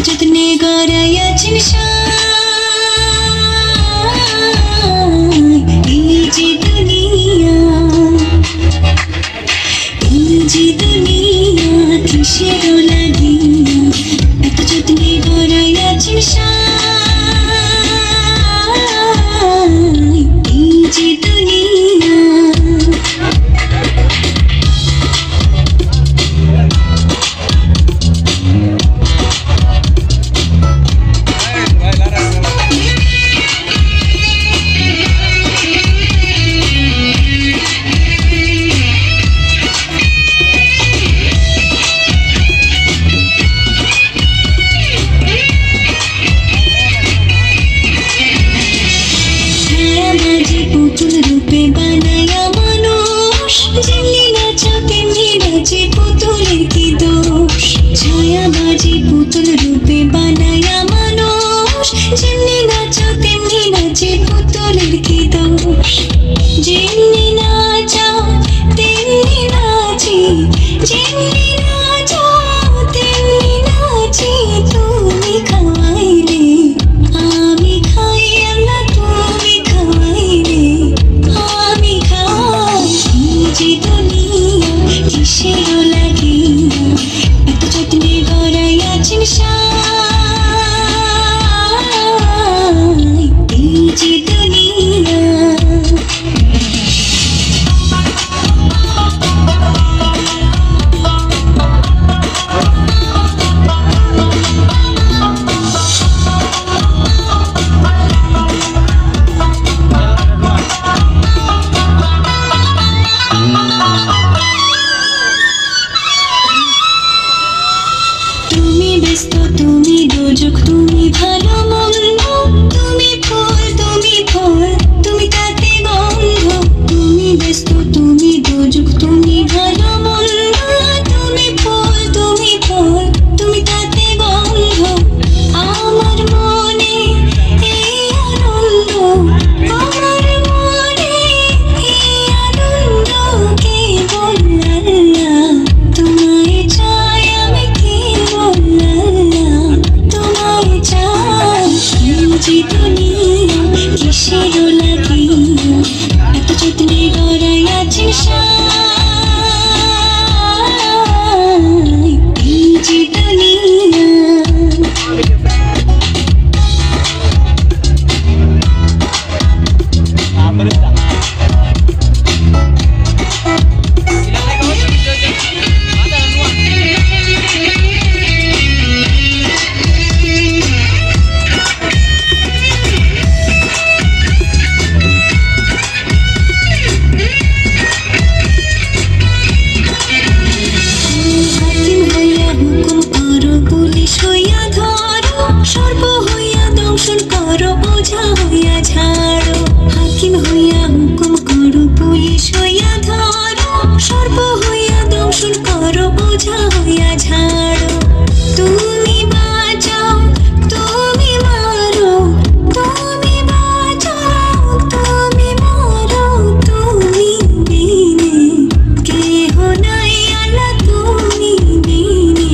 যত্নে গড়াইয়াছেন এই যে দুনিয়া, এই যে দুনিয়া কিসের লাগিয়া এত যত্নে গড়াইয়াছেন এই যে দুনিয়া। পুতুল রূপে বানায়া মানুষ, যেমনি নাচো তেমনি নাচে পুতুলের কি দোষ। ছায়াবাজি পুতুল রূপে বানায়া মানুষ, যেমনি নাচো তেমনি নাচে পুতুলের কি দোষ। যেমনি নাচাও তেমনি নাচি, যেমনি নাচাও তেমনি নাচি। তুমি খাওয়াইলে আমি খাই, আল্লাহ তুমি খাওয়াইলে আমি খাই। এই যে দুনিয়া কিসের লাগিয়া এত যত্নে গড়াইয়াছেন এই যে দুনিয়া। তুমি ব্যস্ত, তুমি দোজক, তুমি ভালো মন্দ, তুমি ফুল, তুমি ফল, তুমি তাতে গন্ধ। তুমি ব্যস্ত, তুমি দোজক, তুমি ভালো মন্দ, তুমি ফুল, তুমি ফল, তুমি তাতে গন্ধ। আমার মনে এই আনন্দ, আমার মনে এই আনন্দ কেবল আল্লাহ তোমায় চাই, আমি কেবল আল্লাহ তোমায় চাই। এই যে দুনিয়া কিসের লাগিয়া এত যত্নে গড়াইয়াছেন এই যে দুনিয়া। হাকিম হইয়া হুকুম করো, পুলিশ হইয়া ধরো, সর্ব হইয়া দংশন করো, ওঝা হইয়া ঝাড়ো। হাকিম হইয়া হুকুম করো, পুলিশ হইয়া ধরো, সর্ব হইয়া দংশন করো, ওঝা হইয়া ঝাড়ো। তুমি বাঁচাও, তুমি মারো, তুমি বাঁচাও, তুমি মারো, তুমি বিনে কেহ নাই আল্লাহ, তুমি বিনে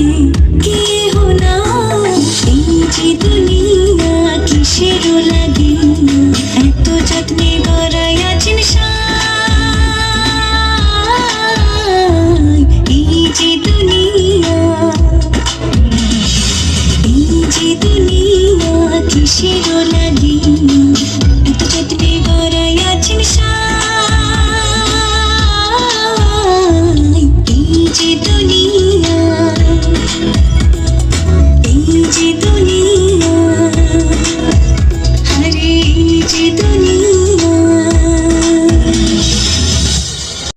কেহ নাই। এই যে দুনিয়া কিসের লাগিয়া এত যত্নে গড়াইয়াছেন এই যে দুনিয়া, এই যে দুনিয়া কিসের লাগিয়া এত যত্নে গড়াইয়াছেন